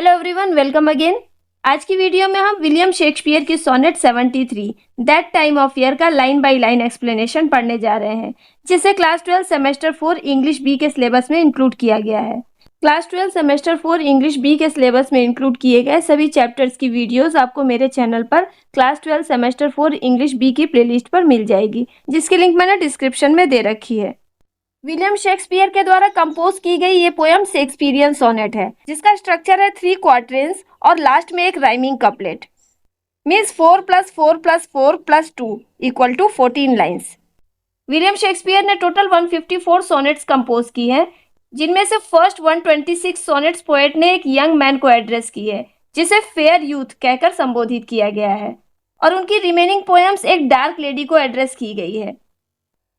Hello everyone, welcome again. आज की video में हम विलियम शेक्सपियर की sonnet 73 that time of year का लाइन बाय लाइन एक्सप्लेनेशन पढ़ने जा रहे हैं, जिसे क्लास 12 सेमेस्टर 4 इंग्लिश बी के सिलेबस में इंक्लूड किया गया है। क्लास 12 सेमेस्टर 4 इंग्लिश बी के सिलेबस में इंक्लूड किए गए सभी चैप्टर्स की वीडियोस आपको मेरे चैनल पर क्लास 12 सेमेस्टर 4 इंग्लिश बी की प्लेलिस्ट पर मिल जाएगी, जिसकी लिंक मैंने डिस्क्रिप्शन में दे रखी है। विलियम शेक्सपियर के द्वारा कंपोज की गई ये पोयम शेक्सपियरियन सोनेट है, जिसका स्ट्रक्चर है 3 क्वार्टरेंस और लास्ट में एक rhyming couplet. Means 4 + 4 + 4 + 2 = 14 lines. William Shakespeare ने टोटल 154 सोनेट्स कंपोज की हैं, जिनमें से फर्स्ट 126 सोनेट्स पोएट ने एक यंग मैन को एड्रेस की है, जिसे फेयर यूथ कहकर संबोधित किया गया है, और उनकी रिमेनिंग पोएम्स एक डार्क लेडी को एड्रेस की गई है।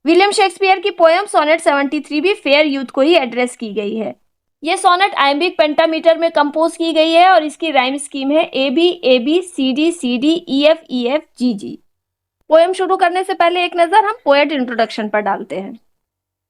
विलियम शेक्सपियर की पोयम सोनेट 73 भी फेयर यूथ को ही एड्रेस की गई है। ये सोनेट आइम्बिक पेंटामीटर में कंपोज की गई है और इसकी राइम स्कीम है AB AB CD CD EF EF GG। Poem शुरू करने से पहले एक नज़र हम पोएट इंट्रोडक्शन पर डालते हैं।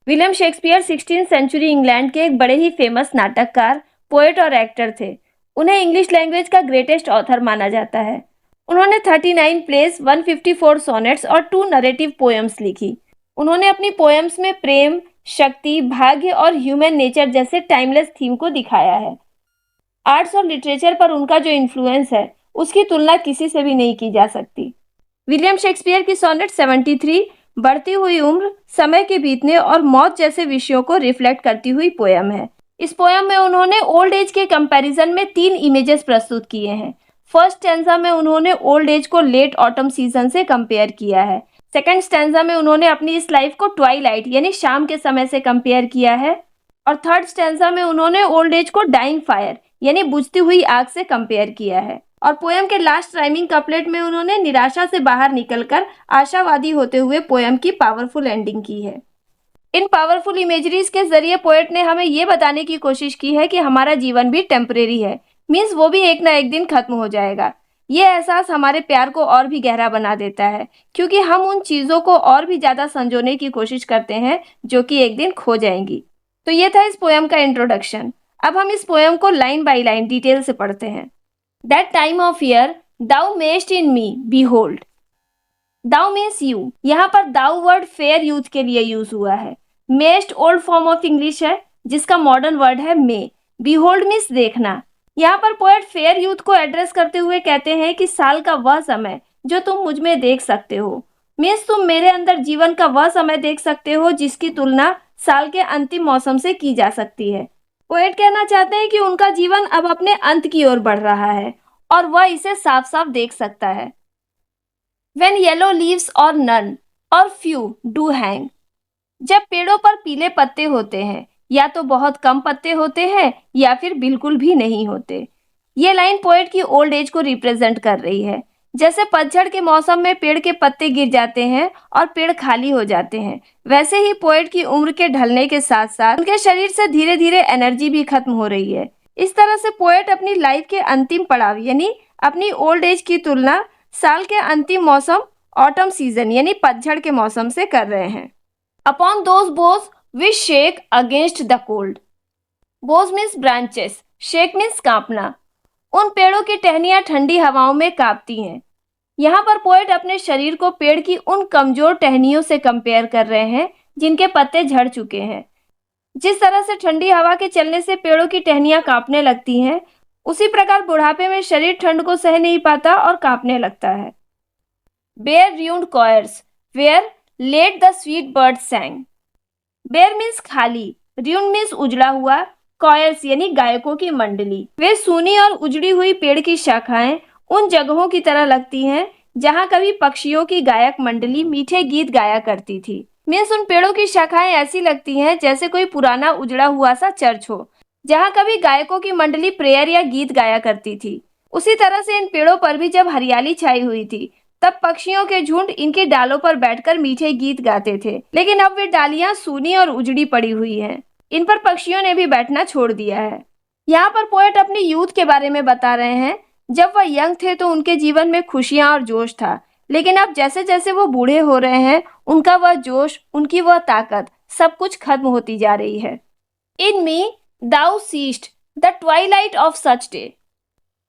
William Shakespeare 16th century England के एक बड़े ही फेमस नाटककार, पोएट और एक्टर थे। उन्हें इंग्लिश लैंग्वेज का ग्रेटेस्ट ऑथर माना जाता है। उन्होंने 39 प्लेस, 154 सोनेट्स और 2 नरेटिव पोएम्स लिखी। उन्होंने अपनी पोएम्स में प्रेम, शक्ति, भाग्य और ह्यूमन नेचर जैसे टाइमलेस थीम को दिखाया है। आर्ट्स और लिटरेचर पर उनका जो इन्फ्लुएंस है, उसकी तुलना किसी से भी नहीं की जा सकती। विलियम शेक्सपियर की सोनेट 73 बढ़ती हुई उम्र, समय के बीतने और मौत जैसे विषयों को रिफ्लेक्ट करती हुई पोयम है। इस पोयम में उन्होंने ओल्ड एज के कंपैरिजन में 3 इमेजेस प्रस्तुत किए हैं। फर्स्ट स्टैंजा में उन्होंने ओल्ड एज को लेट ऑटम सीजन से कंपेयर किया है। सेकेंड स्टैंजा में उन्होंने अपनी इस लाइफ को ट्वाइलाइट यानी शाम के समय से कंपेयर किया है, और थर्ड स्टैंजा में उन्होंने ओल्ड एज को डाइंग फायर यानी बुझती हुई आग से कंपेयर किया है। और पोयम के लास्ट राइमिंग कपलेट में उन्होंने निराशा से बाहर निकलकर आशावादी होते हुए पोयम की पावरफुल एंडिंग की है। इन पावरफुल इमेजरीज के जरिए पोएट ने हमें ये बताने की कोशिश की है कि हमारा जीवन भी टेम्परेरी है, मीन्स वो भी एक ना एक दिन खत्म हो जाएगा। ये एहसास हमारे प्यार को और भी गहरा बना देता है, क्योंकि हम उन चीज़ों को और भी ज़्यादा संजोने की कोशिश करते हैं जो कि एक दिन खो जाएंगी। तो ये था इस पोयम का इंट्रोडक्शन। अब हम इस पोयम को लाइन बाय लाइन डिटेल से पढ़ते हैं। That time of year thou mayst in me behold. Thou means you. यहाँ पर दाउ वर्ड फेयर यूथ के लिए यूज हुआ है। मेस्ट ओल्ड फॉर्म ऑफ इंग्लिश है, जिसका मॉडर्न वर्ड है मे। बीहोल्ड मीन्स देखना। यहाँ पर पोएट फेयर यूथ को एड्रेस करते हुए कहते हैं कि साल का वह समय जो तुम मुझ में देख सकते हो, मीन्स तुम मेरे अंदर जीवन का वह समय देख सकते हो जिसकी तुलना साल के अंतिम मौसम से की जा सकती है। पोएट कहना चाहते हैं कि उनका जीवन अब अपने अंत की ओर बढ़ रहा है और वह इसे साफ साफ देख सकता है। When yellow leaves or none or few do hang, जब पेड़ों पर पीले पत्ते होते हैं, या तो बहुत कम पत्ते होते हैं या फिर बिल्कुल भी नहीं होते। ये लाइन पोएट की ओल्ड एज को रिप्रेजेंट कर रही है। जैसे पतझड़ के मौसम में पेड़ के पत्ते गिर जाते हैं और पेड़ खाली हो जाते हैं, वैसे ही पोएट की उम्र के ढलने के साथ साथ उनके शरीर से धीरे धीरे एनर्जी भी खत्म हो रही है। इस तरह से पोएट अपनी लाइफ के अंतिम पड़ाव यानी अपनी ओल्ड एज की तुलना साल के अंतिम मौसम ऑटम सीजन यानी पतझड़ के मौसम से कर रहे हैं। Upon those boughs which shake against the cold. Boughs means branches, shake means कांपना। उन पेड़ों की टहनियां ठंडी हवाओं में कांपती हैं। यहाँ पर पोएट अपने शरीर को पेड़ की उन कमजोर टहनियों से कंपेयर कर रहे हैं जिनके पत्ते झड़ चुके हैं। जिस तरह से ठंडी हवा के चलने से पेड़ों की टहनियां कांपने लगती हैं, उसी प्रकार बुढ़ापे में शरीर ठंड को सह नहीं पाता और कांपने लगता है। Bare ruined choirs where late the sweet birds sang। Bare means खाली, ruined मीन्स उजड़ा हुआ, choirs यानी गायकों की मंडली। वे सूनी और उजड़ी हुई पेड़ की शाखाएं उन जगहों की तरह लगती हैं जहां कभी पक्षियों की गायक मंडली मीठे गीत गाया करती थी। मीन्स उन पेड़ों की शाखाएं ऐसी लगती हैं जैसे कोई पुराना उजड़ा हुआ सा चर्च हो, जहां कभी गायकों की मंडली प्रेयर या गीत गाया करती थी। उसी तरह से इन पेड़ों पर भी जब हरियाली छाई हुई थी, तब पक्षियों के झुंड इनकी डालों पर बैठकर मीठे गीत गाते थे। लेकिन अब वे डालियां सूनी और उजड़ी पड़ी हुई हैं। इन पर पक्षियों ने भी बैठना छोड़ दिया है। यहाँ पर पोएट अपनी यूथ के बारे में बता रहे हैं। जब वह यंग थे तो उनके जीवन में खुशियां और जोश था, लेकिन अब जैसे जैसे वो बूढ़े हो रहे हैं, उनका वह जोश, उनकी वह ताकत, सब कुछ खत्म होती जा रही है। In me thou seest the twilight of such day।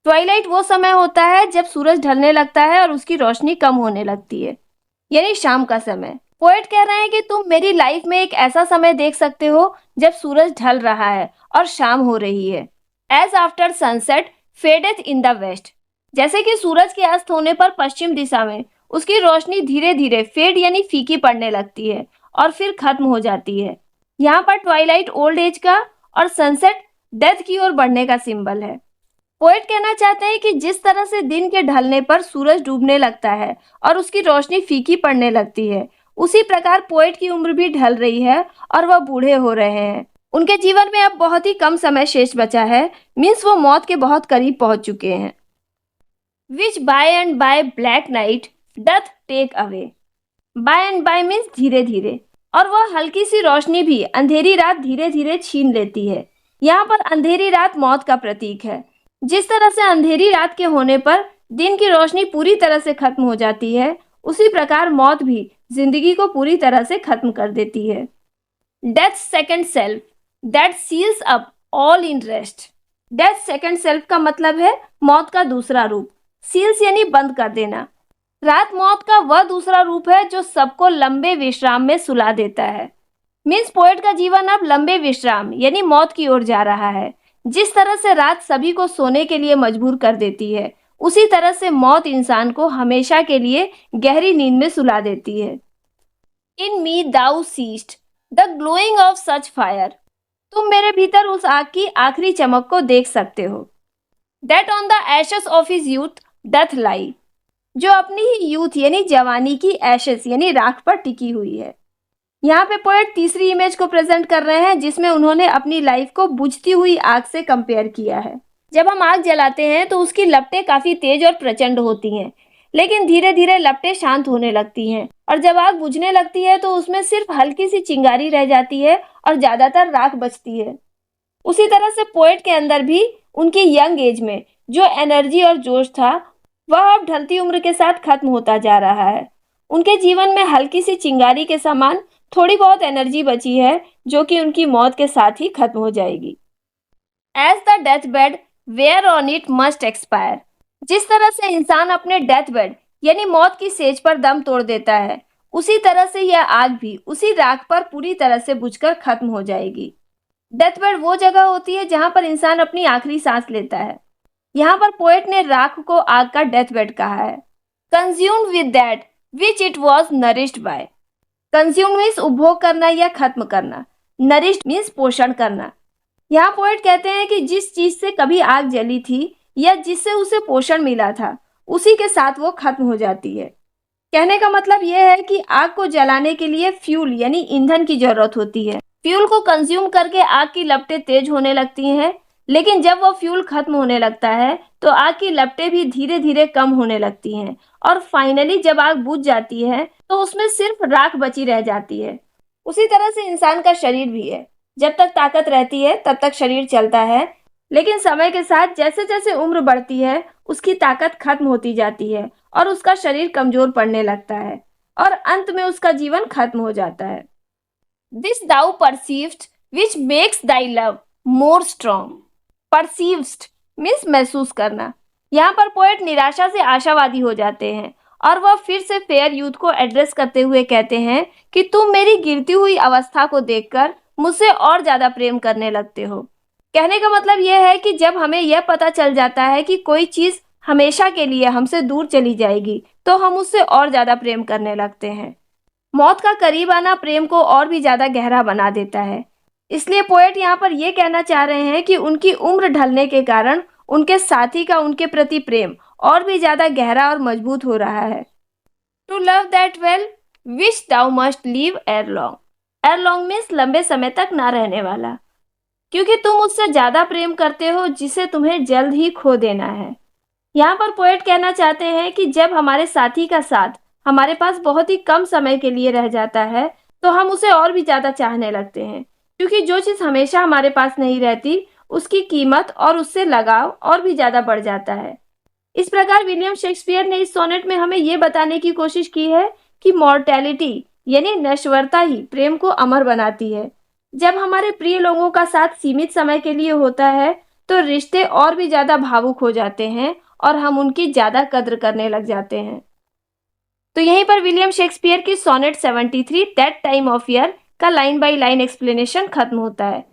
Twilight वो समय होता है जब सूरज ढलने लगता है और उसकी रोशनी कम होने लगती है, यानी शाम का समय। पोएट कह रहे हैं कि तुम मेरी लाइफ में एक ऐसा समय देख सकते हो जब सूरज ढल रहा है और शाम हो रही है। As after sunset fadeth in the west, जैसे कि सूरज के अस्त होने पर पश्चिम दिशा में उसकी रोशनी धीरे धीरे फेड यानी फीकी पड़ने लगती है और फिर खत्म हो जाती है। यहाँ पर ट्वाइलाइट ओल्ड एज का और सनसेट डेथ की ओर बढ़ने का सिंबल है। पोएट कहना चाहते हैं कि जिस तरह से दिन के ढलने पर सूरज डूबने लगता है और उसकी रोशनी फीकी पड़ने लगती है, उसी प्रकार पोएट की उम्र भी ढल रही है और वह बूढ़े हो रहे हैं। उनके जीवन में अब बहुत ही कम समय शेष बचा है, मीन्स वो मौत के बहुत करीब पहुंच चुके हैं। Which by and by black night doth take away, by and by means धीरे धीरे, और वह हल्की सी रोशनी भी अंधेरी रात धीरे धीरे छीन लेती है। यहाँ पर अंधेरी रात मौत का प्रतीक है। जिस तरह से अंधेरी रात के होने पर दिन की रोशनी पूरी तरह से खत्म हो जाती है, उसी प्रकार मौत भी जिंदगी को पूरी तरह से खत्म कर देती है। Death second self that seals up all in rest, death second self का मतलब है मौत का दूसरा रूप। सील्स यानी बंद कर देना। रात मौत का वह दूसरा रूप है जो सबको लंबे विश्राम में सुला देता है। मीन्स पोएट का जीवन अब लंबे विश्राम यानी मौत की ओर जा रहा है। जिस तरह से रात सभी को सोने के लिए मजबूर कर देती है, उसी तरह से मौत इंसान को हमेशा के लिए गहरी नींद में सुला देती है। In me thou seest the glowing of such fire, तुम मेरे भीतर उस आग की आखिरी चमक को देख सकते हो। That on the ashes of his youth doth lie, जो अपनी ही यूथ यानी जवानी की एशेस यानी राख पर टिकी हुई है। यहाँ पे पोएट तीसरी इमेज को प्रेजेंट कर रहे हैं जिसमें उन्होंने अपनी लाइफ को बुझती हुई आग से कंपेयर किया है। जब हम आग जलाते हैं तो उसकी लपटें काफी तेज और प्रचंड होती हैं, लेकिन धीरे धीरे लपटें शांत होने लगती हैं और जब आग बुझने लगती है तो उसमें सिर्फ हल्की सी चिंगारी रह जाती है और ज्यादातर राख बचती है। उसी तरह से पोएट के अंदर भी उनकी यंग एज में जो एनर्जी और जोश था, वह अब ढलती उम्र के साथ खत्म होता जा रहा है। उनके जीवन में हल्की सी चिंगारी के समान थोड़ी बहुत एनर्जी बची है जो कि उनकी मौत के साथ ही खत्म हो जाएगी। As the deathbed whereon it must expire, जिस तरह से इंसान अपने डेथ बेड यानी मौत की सेज पर दम तोड़ देता है, उसी तरह से यह आग भी उसी राख पर पूरी तरह से बुझकर खत्म हो जाएगी। डेथ बेड वो जगह होती है जहां पर इंसान अपनी आखिरी सांस लेता है। यहाँ पर पोएट ने राख को आग का डेथ बेड कहा है। Consumed with that which it was nourished by, consume means उपभोग करना या खत्म करना, नरिश्ड मीन्स पोषण करना। यहाँ पोएट कहते हैं कि जिस चीज से कभी आग जली थी या जिससे उसे पोषण मिला था, उसी के साथ वो खत्म हो जाती है। कहने का मतलब यह है कि आग को जलाने के लिए फ्यूल यानी ईंधन की जरूरत होती है। फ्यूल को कंज्यूम करके आग की लपटें तेज होने लगती हैं, लेकिन जब वो फ्यूल खत्म होने लगता है तो आग की लपटें भी धीरे धीरे कम होने लगती हैं और फाइनली जब आग बुझ जाती है तो उसमें सिर्फ राख बची रह जाती है। उसी तरह से इंसान का शरीर भी है। जब तक ताकत रहती है तब तक शरीर चलता है, लेकिन समय के साथ जैसे जैसे उम्र बढ़ती है उसकी ताकत खत्म होती जाती है और उसका शरीर कमजोर पड़ने लगता है और अंत में उसका जीवन खत्म हो जाता है। This thou perceived which makes thy love more strong, perceived means महसूस करना। यहाँ पर पोएट निराशा से आशावादी हो जाते हैं और वह फिर से फेयर यूथ को एड्रेस करते हुए कहते हैं कि तुम मेरी गिरती हुई अवस्था को देखकर मुझसे और ज्यादा प्रेम करने लगते हो। कहने का मतलब यह है कि जब हमें यह पता चल जाता है कि कोई चीज हमेशा के लिए हमसे दूर चली जाएगी तो हम उससे और ज्यादा प्रेम करने लगते हैं। मौत का करीब आना प्रेम को और भी ज्यादा गहरा बना देता है। इसलिए पोएट यहाँ पर यह कहना चाह रहे हैं कि उनकी उम्र ढलने के कारण उनके साथी का उनके प्रति प्रेम और भी ज्यादा गहरा और मजबूत हो रहा है। To love that well which thou must leave ere long, ere long means लंबे समय तक ना रहने वाला, क्योंकि तुम उससे ज्यादा प्रेम करते हो जिसे तुम्हें जल्द ही खो देना है। यहाँ पर पोएट कहना चाहते हैं कि जब हमारे साथी का साथ हमारे पास बहुत ही कम समय के लिए रह जाता है तो हम उसे और भी ज्यादा चाहने लगते हैं, क्योंकि जो चीज हमेशा हमारे पास नहीं रहती उसकी कीमत और उससे लगाव और भी ज्यादा बढ़ जाता है। इस प्रकार विलियम शेक्सपियर ने इस सोनेट में हमें ये बताने की कोशिश की है कि मॉर्टेलिटी यानी नश्वरता ही प्रेम को अमर बनाती है। जब हमारे प्रिय लोगों का साथ सीमित समय के लिए होता है तो रिश्ते और भी ज़्यादा भावुक हो जाते हैं और हम उनकी ज़्यादा कद्र करने लग जाते हैं। तो यहीं पर विलियम शेक्सपियर की sonnet 73 that time of year का लाइन बाय लाइन एक्सप्लेनेशन खत्म होता है।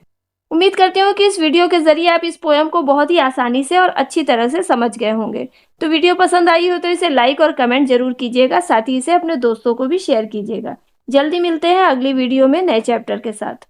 उम्मीद करती हूँ कि इस वीडियो के जरिए आप इस पोयम को बहुत ही आसानी से और अच्छी तरह से समझ गए होंगे। तो वीडियो पसंद आई हो तो इसे लाइक और कमेंट जरूर कीजिएगा, साथ ही इसे अपने दोस्तों को भी शेयर कीजिएगा। जल्दी मिलते हैं अगली वीडियो में नए चैप्टर के साथ।